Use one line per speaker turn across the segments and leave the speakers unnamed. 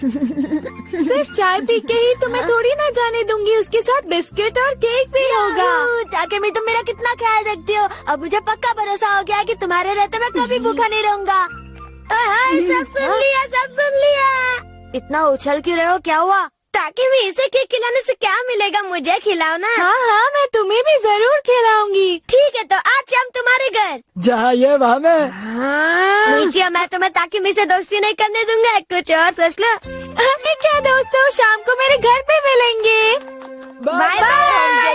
सिर्फ चाय पी के ही तुम्हें थोड़ी ना जाने दूंगी, उसके साथ बिस्किट और केक भी होगा।
टाकेमी तुम मेरा कितना ख्याल रखती हो। अब मुझे पक्का भरोसा हो गया है कि तुम्हारे रहते मैं कभी भूखा नहीं रहूंगा। सब सुन लिया, सब सुन लिया। इतना उछल क्यों रहे हो, क्या हुआ? टाकेमी इसे केक खिलाने से क्या मिलेगा, मुझे खिलाओ ना।
हाँ, मैं तुम्हें भी जरूर खिलाऊंगी।
ठीक है, तो आज हम तुम्हारे घर।
जहाँ ये वहाँ मैं।
नीचे मैं तुम्हें टाकेमी से दोस्ती नहीं करने दूंगा, कुछ और सोच लो।
हमें क्या दोस्तों, शाम को मेरे घर पे मिलेंगे।
Bye bye.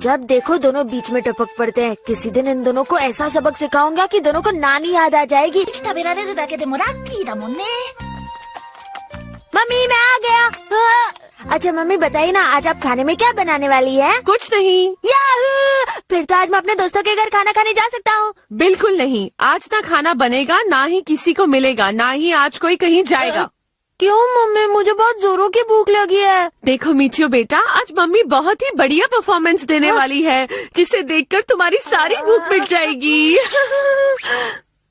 जब देखो दोनों बीच में टपक पड़ते हैं। किसी दिन इन दोनों को ऐसा सबक सिखाऊंगा कि दोनों को नानी याद आ जाएगी। मम्मी मैं आ गया। अच्छा मम्मी बताइए ना, आज आप खाने में क्या बनाने वाली है?
कुछ नहीं।
याहू! फिर तो आज मैं अपने दोस्तों के घर खाना खाने जा सकता हूँ।
बिल्कुल नहीं, आज ना खाना बनेगा, ना ही किसी को मिलेगा, ना ही आज कोई कहीं जाएगा।
क्यों मम्मी, मुझे बहुत जोरों की भूख लगी है।
देखो मीचियो बेटा, आज मम्मी बहुत ही बढ़िया परफॉर्मेंस देने वाली है, जिसे देखकर तुम्हारी सारी भूख मिट जाएगी।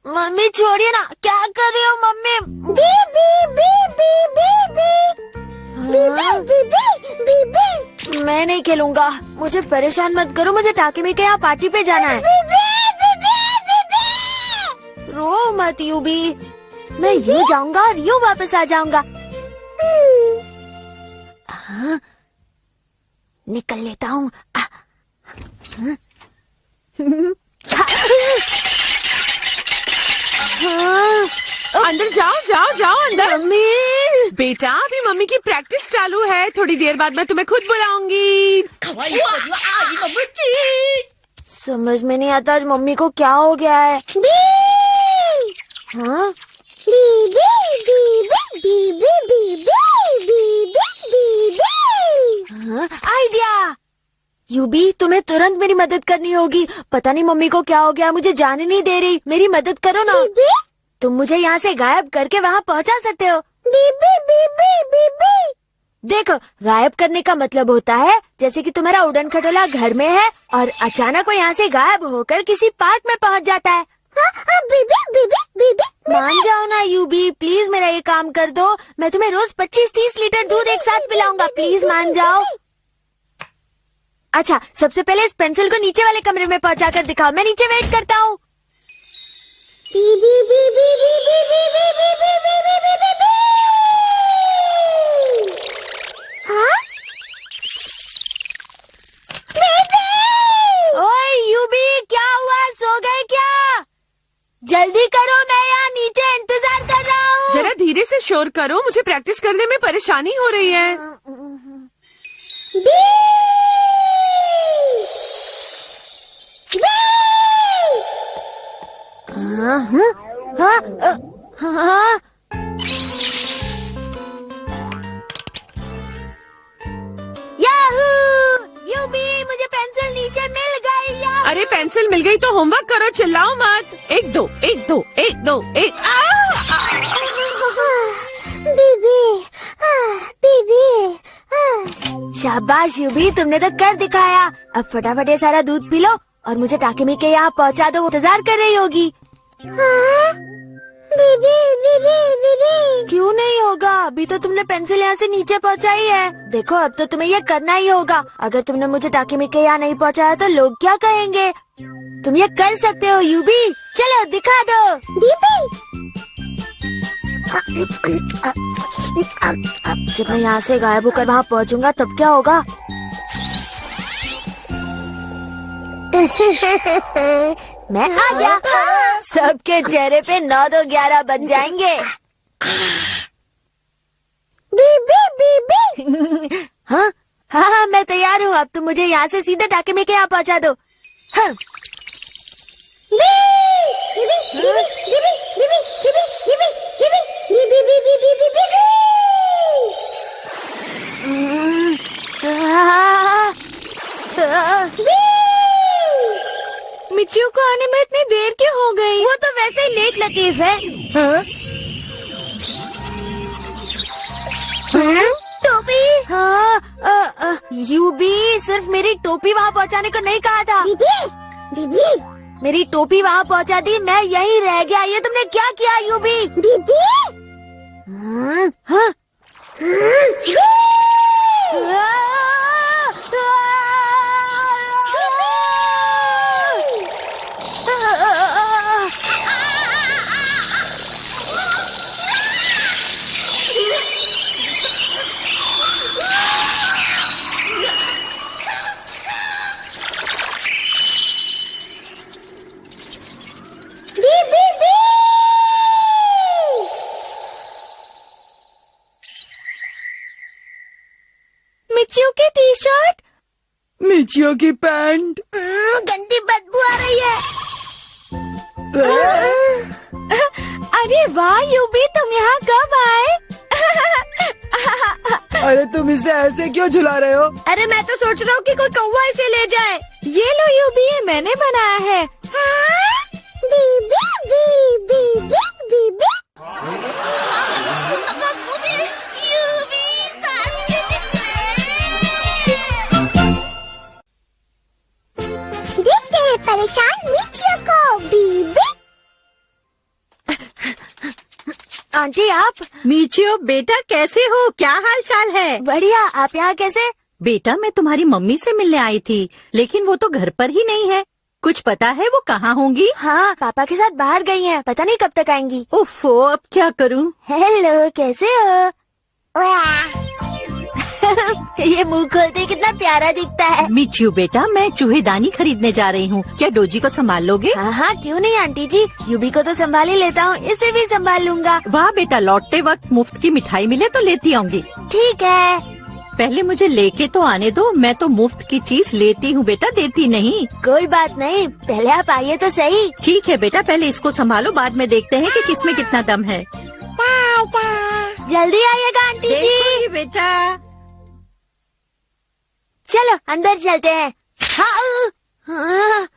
मम्मी छोड़िए ना, क्या कर रही हो मम्मी? बीबी बीबी बीबी। मैं नहीं खेलूंगा, मुझे परेशान मत करो, मुझे टाकेमी के यहाँ पार्टी पे जाना है। रो मत यूबी, मैं यूं जाऊंगा और यूं वापस आ जाऊंगा। हाँ, निकल लेता हूँ।
अंदर जाओ जाओ जाओ अंदर।
मम्मी
बेटा अभी मम्मी की प्रैक्टिस चालू है, थोड़ी देर बाद मैं तुम्हें खुद बुलाऊंगी।
समझ में नहीं आता आज मम्मी को क्या हो गया है। हाँ? आइडिया। यूबी तुम्हें तुरंत मेरी मदद करनी होगी। पता नहीं मम्मी को क्या हो गया, मुझे जाने नहीं दे रही। मेरी मदद करो ना। तुम मुझे यहाँ से गायब करके वहाँ पहुँचा सकते हो। देखो, गायब करने का मतलब होता है जैसे कि तुम्हारा उड़न खटोला घर में है और अचानक वो यहाँ से गायब होकर किसी पार्क में पहुँच जाता है। मान जाओ ना यूबी, प्लीज मेरा ये काम कर दो। मैं तुम्हें रोज 25-30 लीटर दूध एक साथ पिलाऊंगा, प्लीज मान जाओ। अच्छा, सबसे पहले इस पेंसिल को नीचे वाले कमरे में पहुँचा कर दिखाओ, मैं नीचे वेट करता हूँ। ओए यूबी, क्या हुआ, सो गए क्या? जल्दी करो, मैं यहाँ नीचे इंतजार कर रहा हूँ।
जरा धीरे से शोर करो, मुझे प्रैक्टिस करने में परेशानी हो रही है।
याहू! यूबी, मुझे पेंसिल नीचे मिल गई।
अरे पेंसिल मिल गई तो होमवर्क करो, चिल्लाओ मत। 1 2 1 2 1 2 1।
शाबाश यूबी, तुमने तो कर दिखाया। अब फटाफट ये सारा दूध पी लो और मुझे टाकेमी के यहाँ पहुँचा दो, वो इंतजार कर रही होगी। क्यों नहीं होगा, अभी तो तुमने पेंसिल यहाँ से नीचे पहुँचाई है। देखो अब तो तुम्हें ये करना ही होगा। अगर तुमने मुझे टाकेमी के यहाँ नहीं पहुँचाया तो लोग क्या कहेंगे। तुम ये कर सकते हो यूबी, चलो दिखा दो। जब मैं यहाँ से गायब होकर वहाँ पहुँचूंगा तब क्या होगा। मैं आ गया। सबके चेहरे पे 9 2 11 बन जाएंगे। हाँ हाँ हाँ, मैं तैयार हूँ। अब तुम मुझे यहाँ से सीधे टाकेमी के यहाँ पहुँचा दो। हाँ।
मिचियो को आने में इतनी देर क्यों हो गई?
वो तो वैसे ही लेट लतीफ है। हाँ? टोपी। हाँ, यूबी, सिर्फ मेरी टोपी वहाँ पहुँचाने को नहीं कहा था। दीदी, मेरी टोपी वहाँ पहुँचा दी, मैं यहीं रह गया। ये तुमने क्या किया यूबी? दीदी, हाँ?
मिचियो की टी शर्ट,
मिचियो की पैंट।
गंदी बदबू आ रही है।
अरे वाह यूबी, तुम यहाँ कब आए?
अरे तुम इसे ऐसे क्यों झुला रहे हो?
अरे मैं तो सोच रहा हूँ कि कोई कौवा इसे ले जाए।
ये लो यूबी, ये मैंने बनाया है।
देखते हैं परेशान मिचियो को। बीबी आंटी आप?
मिचियो बेटा कैसे हो, क्या हाल चाल है?
बढ़िया, आप यहाँ कैसे?
बेटा मैं तुम्हारी मम्मी से मिलने आई थी, लेकिन वो तो घर पर ही नहीं है। कुछ पता है वो कहाँ होंगी?
हाँ, पापा के साथ बाहर गई हैं, पता नहीं कब तक आएंगी।
उफ़ो, अब क्या करूँ?
हेलो, कैसे हो? ये मुंह खोलते कितना प्यारा दिखता है।
मिचियो बेटा मैं चूहेदानी खरीदने जा रही हूँ, क्या डोजी को संभाल लोगे?
हाँ हाँ, क्यों नहीं आंटी जी, यूबी को तो संभाल ही लेता हूँ, इसे भी संभाल लूंगा।
वाह बेटा, लौटते वक्त मुफ्त की मिठाई मिले तो लेती आऊंगी।
ठीक है।
पहले मुझे लेके तो आने दो, मैं तो मुफ्त की चीज लेती हूँ बेटा, देती नहीं।
कोई बात नहीं, पहले आप आइए तो सही।
ठीक है बेटा, पहले इसको संभालो, बाद में देखते हैं कि किसमें कितना दम है।
जल्दी आइएगा आंटी जी।
देखूंगी बेटा।
चलो अंदर चलते हैं। हाँ।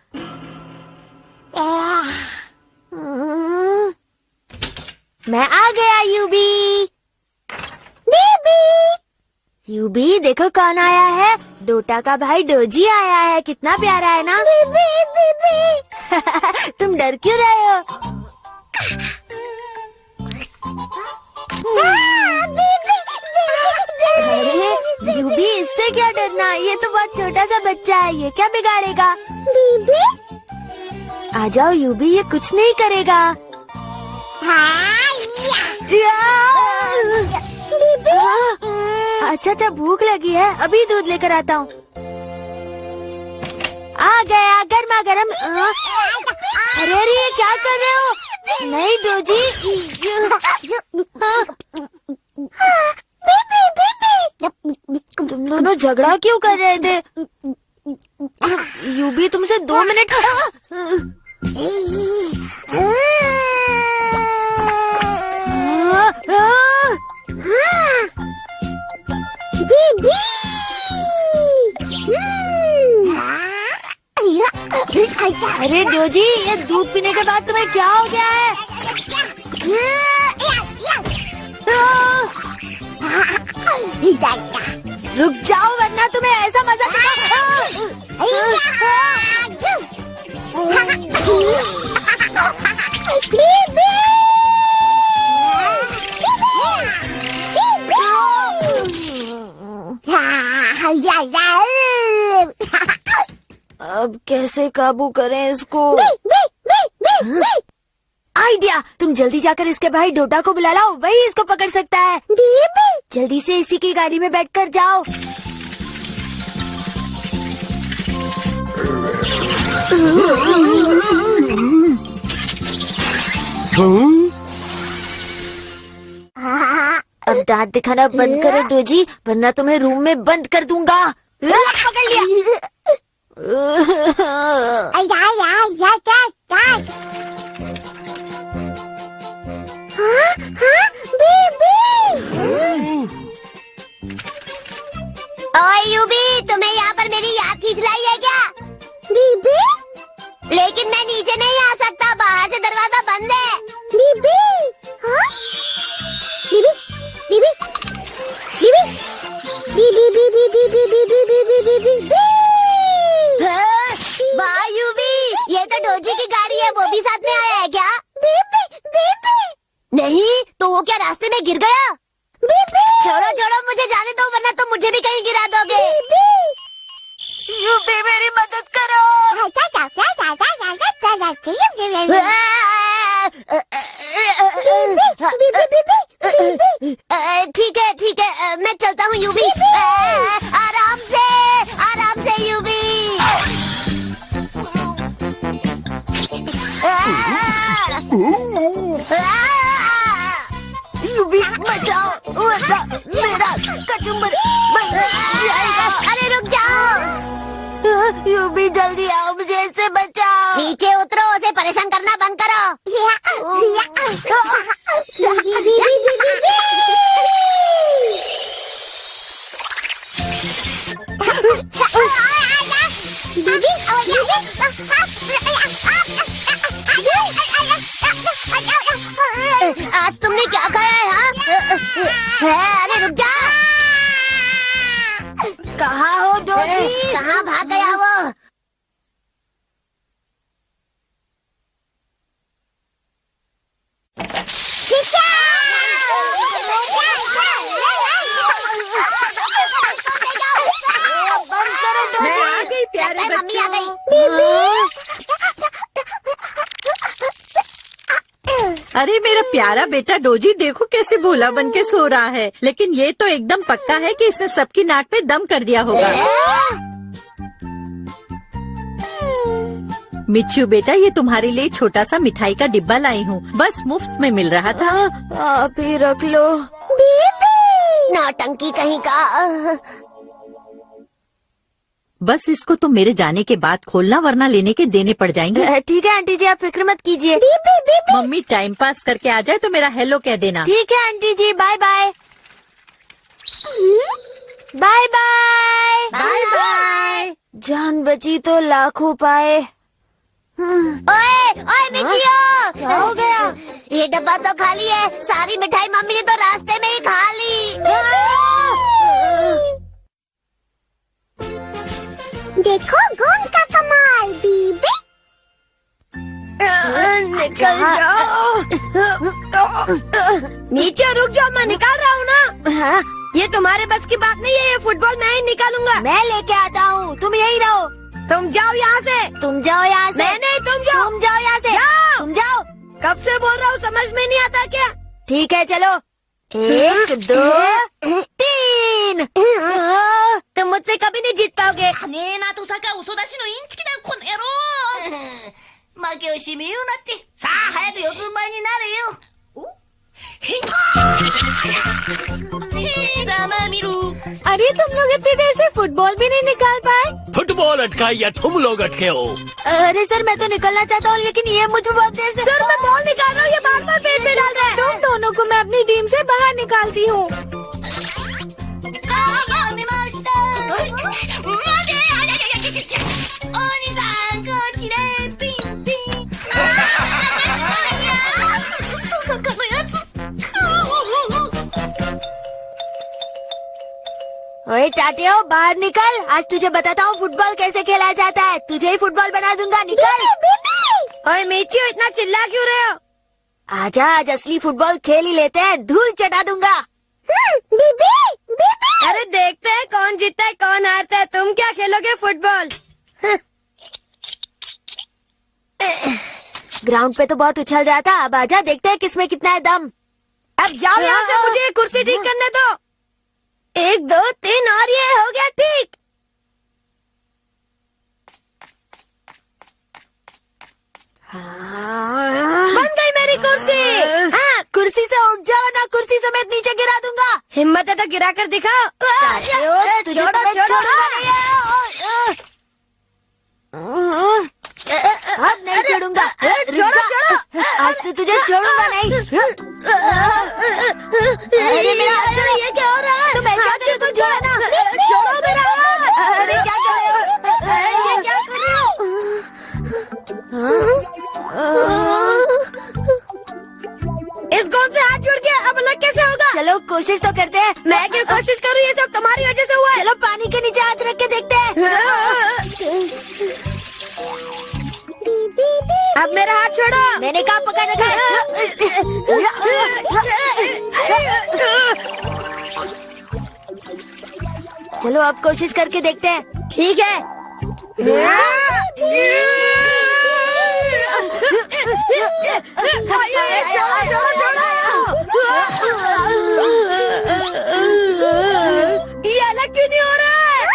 मैं आ गया यूबी। बीबी, यूबी देखो कौन आया है, डोटा का भाई डोजी आया है, कितना प्यारा है ना। बीबी, बीबी। तुम डर क्यों रहे हो? अरे यूबी, इससे क्या डरना, ये तो बहुत छोटा सा बच्चा है, ये क्या बिगाड़ेगा। बीबी आ जाओ यूबी, ये कुछ नहीं करेगा। बीबी अच्छा, भूख लगी है, अभी दूध लेकर आता हूँ। आ गया गर्मा गर्म। अरे ये क्या कर रहे हो? नहीं डोजी। तुम दोनों झगड़ा क्यों कर रहे थे? यूबी तुमसे 2 मिनट। अरे डोजी, ये दूध पीने के बाद तुम्हें क्या हो गया है? रुक जाओ वरना तुम्हें ऐसा मजा अब कैसे काबू करें इसको? आइडिया, तुम जल्दी जाकर इसके भाई डोटा को बुला लाओ, वही इसको पकड़ सकता है। जल्दी से इसी की गाड़ी में बैठकर जाओ। अब दांत दिखाना बंद करो डोजी, वरना तुम्हें रूम में बंद कर दूंगा। पकड़ लिया। ओए यूबी, तुम्हें यहाँ पर मेरी याद खींच लाई है क्या? बीबी, लेकिन मैं नीचे नहीं आ सकता, बाहर से दरवाजा बंद है। बीबी, हाँ? बीबी, बीबी, बीबी, बीबी, बीबी, बीबी, बीबी, बीबी, बीबी। वाह यूबी, ये तो डोजी की गाड़ी है, वो भी साथ में आया है क्या? बीबी, बीबी, नहीं तो वो क्या रास्ते में गिर गया? छोड़ो छोड़ो, मुझे जाने दो वरना तुम मुझे भी कहीं गिरा दोगे। यूबी मेरी मदद करो। ठीक है मैं चलता हूँ यूबी। आराम से यूबी। यूबी बचाओ, मेरा कचुम्बर बन जाएगा। अरे रुक जाओ यूबी, जल्दी आओ, मुझे इससे बचाओ। नीचे उतरो, उसे परेशान करना बंद करो। आज तुमने क्या खाया है? अरे रुक जा। कहाँ हो डोजी? कहाँ भाग गया वो?
मैं आ गई प्यारे
मम्मी आ गई।
अरे मेरा प्यारा बेटा डोजी, देखो कैसे भोला बन के सो रहा है। लेकिन ये तो एकदम पक्का है कि इसने सबकी नाक पे दम कर दिया होगा। मिच्चू बेटा, ये तुम्हारे लिए छोटा सा मिठाई का डिब्बा लाई हूँ, बस मुफ्त में मिल रहा था।
आप ही रख लो। नौटंकी कहीं का।
बस इसको तो मेरे जाने के बाद खोलना, वरना लेने के देने पड़ जाएंगे।
ठीक है आंटी जी, आप फिक्र मत कीजिए।
मम्मी टाइम पास करके आ जाए तो मेरा हेलो कह देना।
ठीक है aunty ji, bye bye. Bye bye. Bye bye. जान बची तो लाखों पाए। ओए मिचियो, क्या हो गया? ये डब्बा तो खाली है। सारी मिठाई मम्मी ने तो रास्ते में ही खा ली। देखो गोंद का कमाल बीबी। निकल जाओ। नीचे रुक जाओ, मैं निकाल रहा हूँ ना। हाँ? ये तुम्हारे बस की बात नहीं है, ये फुटबॉल मैं ही निकालूंगा। मैं लेके आता हूँ, तुम यही रहो। तुम जाओ यहाँ से। तुम जाओ यहाँ से। मैं नहीं, तुम जाओ। तुम जाओ यहाँ से। तुम जाओ। कब से बोल रहा हूँ, समझ में नहीं आता क्या? ठीक है चलो। 1 2 3। तुम मुझसे कभी नहीं जीत पाओगे।
ねえなとさか嘘出しのインチキだよこの野郎負け惜しみ言うなってさあ早く四つん這いになれよおへいざまみる
अरे तुम लोग इतनी देर से फुटबॉल भी नहीं निकाल पाए।
फुटबॉल अटका या तुम लोग अटके हो?
अरे सर, मैं तो निकलना चाहता हूँ लेकिन ये मुझे बहुत देर से। सर मैं बॉल निकाल रहा हूँ, ये बार बार पेट में डाल रहा है।
तुम दोनों को मैं अपनी टीम से बाहर निकालती हूँ।
さあやめました待てお兄さんこちらへピンピンバカのやつ
ओए टाटियो, बाहर निकल। आज तुझे बताता हूँ फुटबॉल कैसे खेला जाता है। तुझे ही फुटबॉल बना दूंगा, निकल। ओए मिचियो, इतना चिल्ला क्यों रहे हो? आजा, आज असली फुटबॉल खेल ही लेते हैं, धूल चटा दूंगा। अरे देखते हैं कौन जीतता है कौन हारता है। तुम क्या खेलोगे फुटबॉल? ग्राउंड पे तो बहुत उछल रहा था, अब आजा, देखते हैं किसमें कितना है दम। अब जाओ यहाँ से, मुझे कुर्सी ठीक करने दो। 1 2 3 और ये हो गया ठीक। बन गई मेरी कुर्सी। हाँ, कुर्सी से उठ जाओ ना, कुर्सी समेत नीचे गिरा दूंगा। हिम्मत है तो गिरा कर दिखाओ। छोड़ो छोड़ो। अब नहीं छोड़ूंगा। छोड़ो। आज तो तुझे छोड़ूंगा नहीं। अरे मेरा हाथ छोड़ो, ये क्या हो रहा है? तुम ऐसा करो, तुम छोड़ो ना। छोड़ो मेरा हाथ। अरे क्या कर रहे हो? ये क्या कर रहे हो? इस गोंद से हाथ जुड़ गया, अब अलग कैसे होगा? चलो कोशिश तो करते हैं। मैं क्या कोशिश करूँ, ये सब तुम्हारी वजह से हुआ है। चलो पानी के नीचे हाथ रख के देखते हैं। अब मेरा हाथ छोड़ो। मैंने कहा पकड़ रखा है। चलो अब कोशिश करके देखते हैं। ठीक है। ये अलग क्यों नहीं हो रहा है?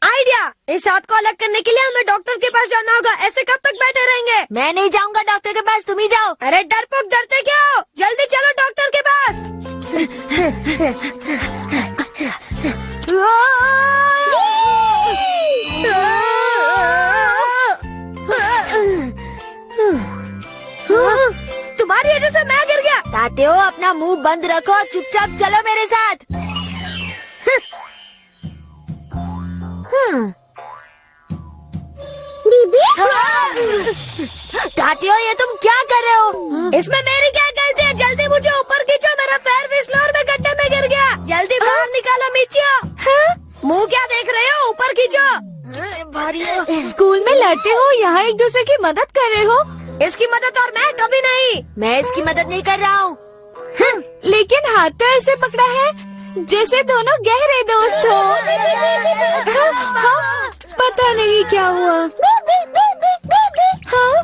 आइडिया! इस हाथ को अलग करने के लिए हमें डॉक्टर के पास जाना होगा। ऐसे कब तक बैठे रहेंगे? मैं नहीं जाऊंगा डॉक्टर के पास, तुम ही जाओ। अरे डरपोक, डरते क्या हो? जल्दी चलो डॉक्टर के पास। तुम्हारी वजह से मैं गिर गया। ताते हो, अपना मुंह बंद रखो, चुपचाप चलो मेरे साथ। ताते हो, ये तुम क्या कर रहे हो? इसमें मेरी क्या गलती है? जल्दी मुझे ऊपर खींचो, मेरा पैर फिसला और मैं गड्ढे में गिर गया। जल्दी बाहर निकालो मिचियो। मुंह क्या देख रहे हो? ऊपर खींचो।
स्कूल में लड़ते हो, यहाँ एक दूसरे की मदद कर रहे हो।
इसकी मदद और मैं कभी नहीं। मैं इसकी मदद नहीं कर रहा हूँ।
लेकिन हाथ तो ऐसे पकड़ा है जैसे दोनों गहरे दोस्त हो। हाँ, पता नहीं क्या हुआ। हाँ?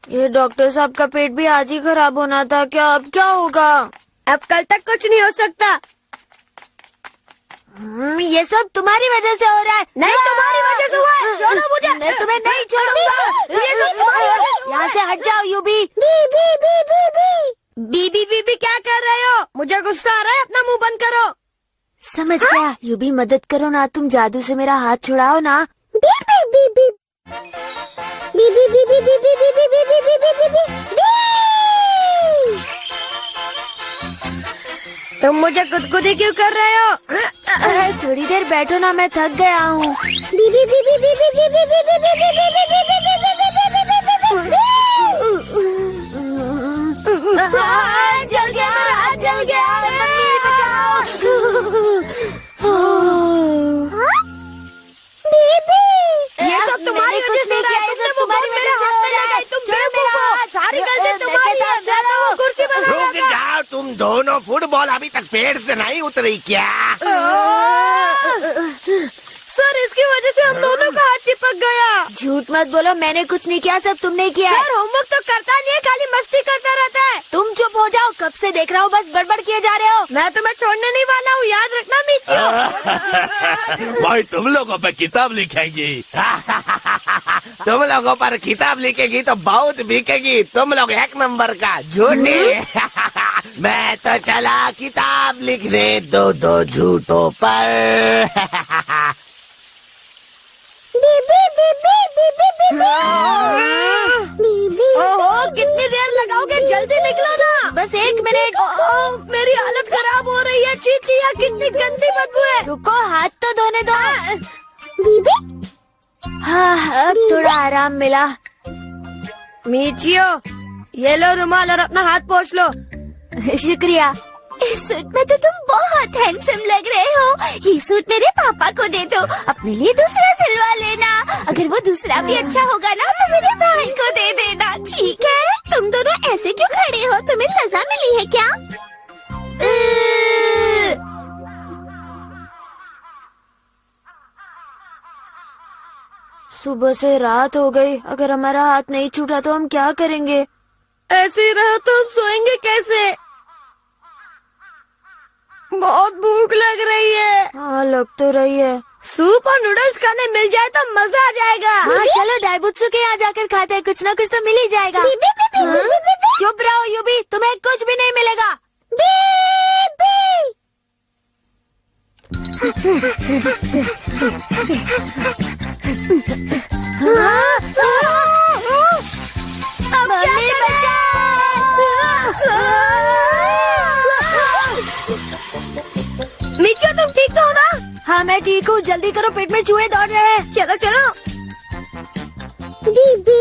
ये डॉक्टर साहब का पेट भी आज ही खराब होना था क्या? अब क्या होगा? अब कल तक कुछ नहीं हो सकता। ये सब तुम्हारी वजह से हो रहा है। नहीं, तुम्हारी वजह से हुआ है। छोड़ो मुझे। मैं तुम्हें नहीं छोड़ूंगा। ये सब तुम्हारी वजह से। यहाँ से हट जाओ यूबी। बीबी बीबी क्या कर रहे हो? मुझे गुस्सा आ रहा है, अपना मुंह बंद करो। समझ गया। यूबी मदद करो ना, तुम जादू से मेरा हाथ छुड़ाओ ना। बीबी बीबी बीबी बीबी बीबी बीबी बीबी बीबी। तुम मुझे गुदगुदी क्यों कर रहे हो? थोड़ी देर बैठो ना, मैं थक गया हूँ। जल गया, जल गया। ये सब तुम्हारी वजह से हो रहा है। तुमने वो बॉल मेरे हाथ में लगाई। तुम बेवकूफ हो। सारी गलती तुम्हारी है। चलो कुर्सी पर
रुक जाओ, तुम दोनों। फुटबॉल अभी तक पेड़ से नहीं उतरी क्या?
सर, इसकी वजह से हम दोनों का हाथ चिपक गया। झूठ मत बोलो, मैंने कुछ नहीं किया, सब तुमने किया। सर, होमवर्क तो करता नहीं है, खाली मस्ती करता रहता है। तुम चुप हो जाओ, कब से देख रहा हूँ, बस बड़बड़ किए जा रहे हो। मैं तुम्हें छोड़ने नहीं वाला हूँ, याद रखना मिचियो।
भाई तुम लोगों पे किताब लिखेंगी। तुम लोगों पर किताब लिखेगी तो बहुत बिकेगी। तुम लोग एक नंबर का झूठी। मैं तो चला किताब लिखने दो झूठों पर।
ओहो, कितनी देर लगाओगे? जल्दी निकलो ना। बस 1 मिनट। मेरी हालत खराब हो रही है। छी, यार कितनी गंदी बदबू है। रुको, हाथ तो धोने दो। हाँ, अब थोड़ा आराम मिला। मिचियो, ये लो रुमाल और अपना हाथ पोंछ लो। शुक्रिया।
इस सूट में तो तुम बहुत हैंडसम लग रहे हो। ये सूट मेरे पापा को दे दो, अपने लिए दूसरा सिलवा लेना। अगर वो दूसरा भी अच्छा होगा ना तो मेरे भाई को दे देना, ठीक है? तुम दोनों ऐसे क्यों खड़े हो? तुम्हें सजा मिली है क्या?
सुबह से रात हो गई। अगर हमारा हाथ नहीं छूटा तो हम क्या करेंगे? ऐसे ही रहा तो हम सोएंगे कैसे? बहुत भूख लग रही है। हाँ, लग तो रही है। सूप और नूडल्स खाने मिल जाए तो मजा आ जाएगा। हाँ, चलो डाइबुत्सु के यहाँ जाकर खाते हैं, कुछ ना कुछ तो मिल ही जाएगा। चुप रहो यूबी, तुम्हें कुछ भी नहीं मिलेगा। अब क्या करें? मैं ठीक हूँ, जल्दी करो, पेट में चूहे दौड़ रहे हैं।
चलो चलो। दीदी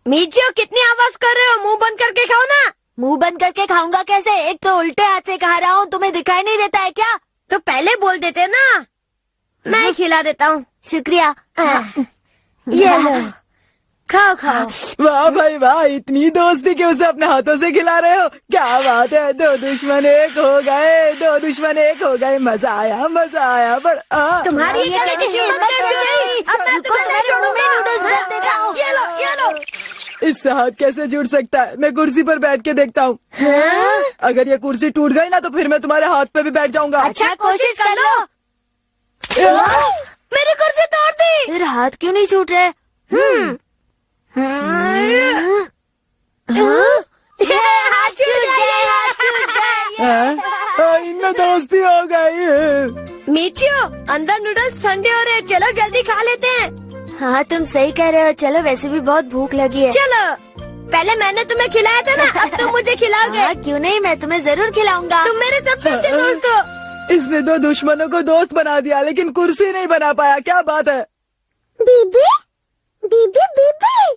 मीचियो, कितनी आवाज कर रहे हो? मुंह बंद करके खाओ ना। मुंह बंद करके खाऊंगा कैसे? एक तो उल्टे हाथ से खा रहा हूँ, तुम्हें दिखाई नहीं देता है क्या? तो पहले बोल देते ना, मैं खिला देता हूँ। शुक्रिया। ये लो, खाओ खाओ।
वाह भाई वाह, इतनी दोस्ती के उसे अपने हाथों से खिला रहे हो, क्या बात है। दो दुश्मन एक हो गए, दो दुश्मन एक हो गए, मजा आया मजा आया। बड़ा
तुम्हारी ये करने की हिम्मत कैसे हुई? अब मैं तुम्हें नहीं छोड़ूंगा। मैं नूडल्स भेज देता हूँ। ये लो ये लो।
इससे हाथ कैसे जुड़ सकता है? मैं कुर्सी पर बैठ के देखता हूँ। अगर ये कुर्सी टूट गई ना तो फिर मैं तुम्हारे हाथ पे भी बैठ जाऊंगा।
अच्छा कोशिश कर लो। मेरी कुर्सी तोड़ दी। फिर हाथ क्यों नहीं छूट रहे? हाथ छूट गए, हाथ छूट गए।
इनमें दोस्ती हो गई।
मीचियो, अंदर नूडल्स ठंडे हो रहे, चलो जल्दी खा लेते हैं। हाँ तुम सही कह रहे हो, चलो वैसे भी बहुत भूख लगी है। चलो, पहले मैंने तुम्हें खिलाया था ना, अब तुम मुझे खिलाओगे। हाँ, क्यों नहीं, मैं तुम्हें जरूर खिलाऊंगा। तुम मेरे सबसे अच्छे दोस्त हो।
इसने दो दुश्मनों को दोस्त बना दिया लेकिन कुर्सी नहीं बना पाया, क्या बात है?
बीबी बीबी बीबी